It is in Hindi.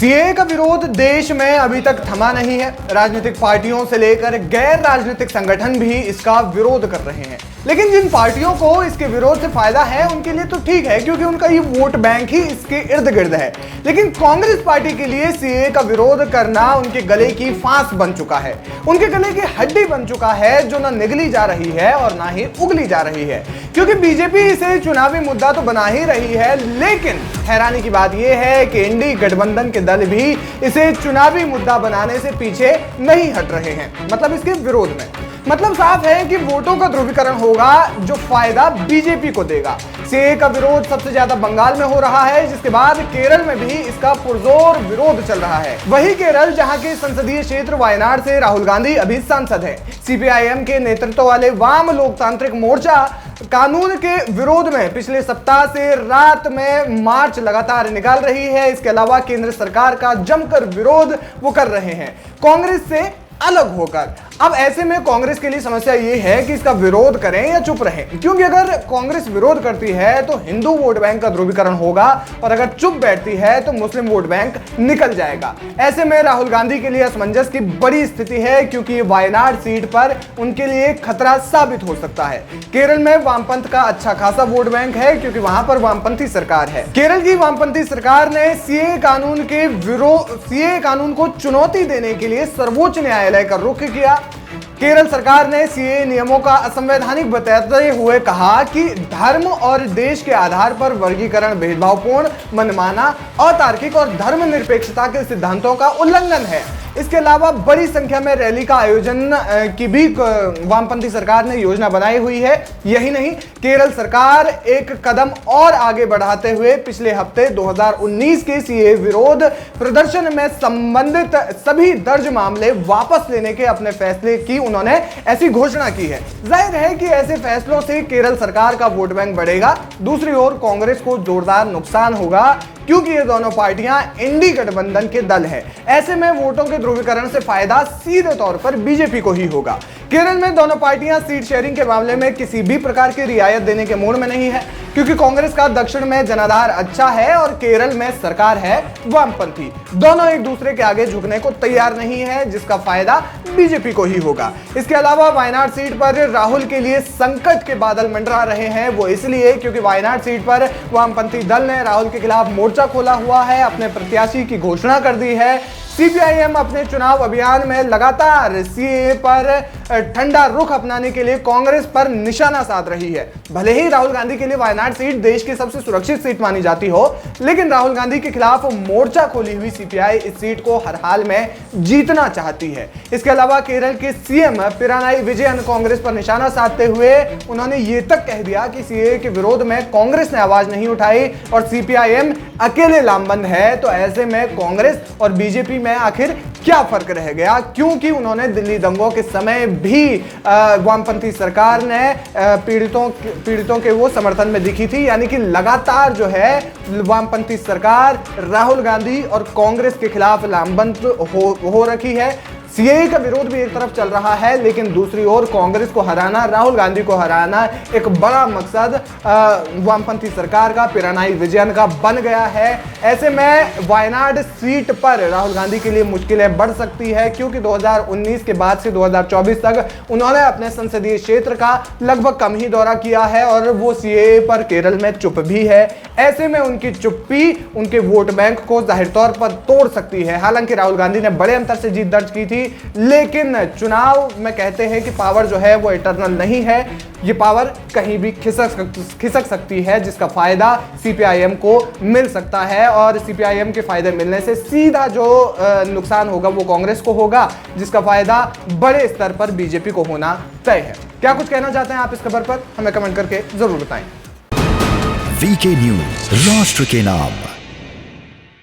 सीएए का विरोध देश में अभी तक थमा नहीं है। राजनीतिक पार्टियों से लेकर गैर राजनीतिक संगठन भी इसका विरोध कर रहे हैं। लेकिन जिन पार्टियों को इसके विरोध से फायदा है उनके लिए तो ठीक है, क्योंकि उनका ये वोट बैंक ही इसके इर्द गिर्द है। लेकिन कांग्रेस पार्टी के लिए सीएए का विरोध करना उनके गले की फांस बन चुका है, उनके गले की हड्डी बन चुका है, जो ना निगली जा रही है और ना ही उगली जा रही है। क्योंकि बीजेपी इसे चुनावी मुद्दा तो बना ही रही है, लेकिन हैरानी की बात यह है कि इंडी गठबंधन के दल भी इसे चुनावी मुद्दा बनाने से पीछे नहीं हट रहे हैं, मतलब इसके विरोध में। मतलब साफ है कि वोटों का ध्रुवीकरण होगा जो फायदा बीजेपी को देगा। सीएए का विरोध सबसे ज्यादा बंगाल में हो रहा है, जिसके बाद केरल में भी इसका पुरजोर विरोध चल रहा है। वही केरल जहां के संसदीय क्षेत्र वायनाड से राहुल गांधी अभी सांसद है। सीपीआईएम के नेतृत्व वाले वाम लोकतांत्रिक मोर्चा कानून के विरोध में पिछले सप्ताह से रात में मार्च लगातार निकाल रही है। इसके अलावा केंद्र सरकार का जमकर विरोध वो कर रहे हैं, कांग्रेस से अलग होकर। अब ऐसे में कांग्रेस के लिए समस्या ये है कि इसका विरोध करें या चुप रहें, क्योंकि अगर कांग्रेस विरोध करती है तो हिंदू वोट बैंक का ध्रुवीकरण होगा और अगर चुप बैठती है तो मुस्लिम वोट बैंक निकल जाएगा। ऐसे में राहुल गांधी के लिए असमंजस की बड़ी स्थिति है, क्योंकि वायनाड सीट पर उनके लिए खतरा साबित हो सकता है। केरल में वामपंथ का अच्छा खासा वोट बैंक है, क्योंकि वहां पर वामपंथी सरकार है। केरल की वामपंथी सरकार ने सीएए कानून को चुनौती देने के लिए सर्वोच्च न्यायालय का रुख किया। केरल सरकार ने सीएए नियमों का असंवैधानिक बताते हुए कहा कि धर्म और देश के आधार पर वर्गीकरण भेदभावपूर्ण, मनमाना, अतार्किक और धर्मनिरपेक्षता के सिद्धांतों का उल्लंघन है। इसके अलावा बड़ी संख्या में रैली का आयोजन की भी वामपंथी सरकार ने योजना बनाई हुई है। यही नहीं, केरल सरकार एक कदम और आगे बढ़ाते हुए पिछले हफ्ते 2019 के सीएए विरोध प्रदर्शन में संबंधित सभी दर्ज मामले वापस लेने के अपने फैसले की उन्होंने ऐसी घोषणा की है। जाहिर है कि ऐसे फैसलों से केरल सरकार का वोट बैंक बढ़ेगा, दूसरी ओर कांग्रेस को जोरदार नुकसान होगा, क्योंकि ये दोनों पार्टियां इंडी गठबंधन के दल हैं। ऐसे में वोटों के ध्रुवीकरण से फायदा सीधे तौर पर बीजेपी को ही होगा। केरल में दोनों पार्टियां सीट शेयरिंग के मामले में किसी भी प्रकार की रियायत देने के मूड में नहीं है, क्योंकि कांग्रेस का दक्षिण में जनाधार अच्छा है और केरल में सरकार है वामपंथी। दोनों एक दूसरे के आगे झुकने को तैयार नहीं है, जिसका फायदा बीजेपी को ही होगा। इसके अलावा वायनाड सीट पर राहुल के लिए संकट के बादल मंडरा रहे हैं। वो इसलिए क्योंकि वायनाड सीट पर वामपंथी दल ने राहुल के खिलाफ मोर्चा खोला हुआ है, अपने प्रत्याशी की घोषणा कर दी है। सीपीआईएम अपने चुनाव अभियान में लगातार सीएए पर ठंडा रुख अपनाने के लिए कांग्रेस पर निशाना साध रही है। भले ही राहुल गांधी के लिए वायनाड सीट देश की सबसे सुरक्षित सीट मानी जाती हो, लेकिन राहुल गांधी के खिलाफ मोर्चा खोली हुई सीपीआई इस सीट को हर हाल में जीतना चाहती है। इसके अलावा केरल के सीएम पिरानाई विजयन कांग्रेस पर निशाना साधते हुए उन्होंने ये तक कह दिया कि सीएए के विरोध में कांग्रेस ने आवाज नहीं उठाई और सीपीआईएम अकेले लामबंद है। तो ऐसे में कांग्रेस और बीजेपी में आखिर क्या फर्क रह गया, क्योंकि उन्होंने दिल्ली दंगों के समय भी वामपंथी सरकार ने पीड़ितों के वो समर्थन में दिखी थी। यानी कि लगातार जो है वामपंथी सरकार राहुल गांधी और कांग्रेस के खिलाफ लामबंद हो रखी है। सीएए का विरोध भी एक तरफ चल रहा है, लेकिन दूसरी ओर कांग्रेस को हराना, राहुल गांधी को हराना एक बड़ा मकसद वामपंथी सरकार का, पिरानाई विजयन का बन गया है। ऐसे में वायनाड सीट पर राहुल गांधी के लिए मुश्किलें बढ़ सकती है, क्योंकि 2019 के बाद से 2024 तक उन्होंने अपने संसदीय क्षेत्र का लगभग कम ही दौरा किया है और वो सीएए पर केरल में चुप भी है। ऐसे में उनकी चुप्पी उनके वोट बैंक को जाहिर तौर पर तोड़ सकती है। हालांकि राहुल गांधी ने बड़े अंतर से जीत दर्ज की थी, लेकिन चुनाव में कहते हैं कि पावर जो है वो इटरनल नहीं है, ये पावर कहीं भी खिसक सकती है, जिसका फायदा सीपीआईएम को मिल सकता है और सीपीआईएम के फायदे मिलने से सीधा जो नुकसान होगा वो कांग्रेस को होगा, जिसका फायदा बड़े स्तर पर बीजेपी को होना तय है। क्या कुछ कहना चाहते हैं आप इस खबर पर, हमें कमेंट करके जरूर बताएं। वीके न्यूज, राष्ट्र के नाम।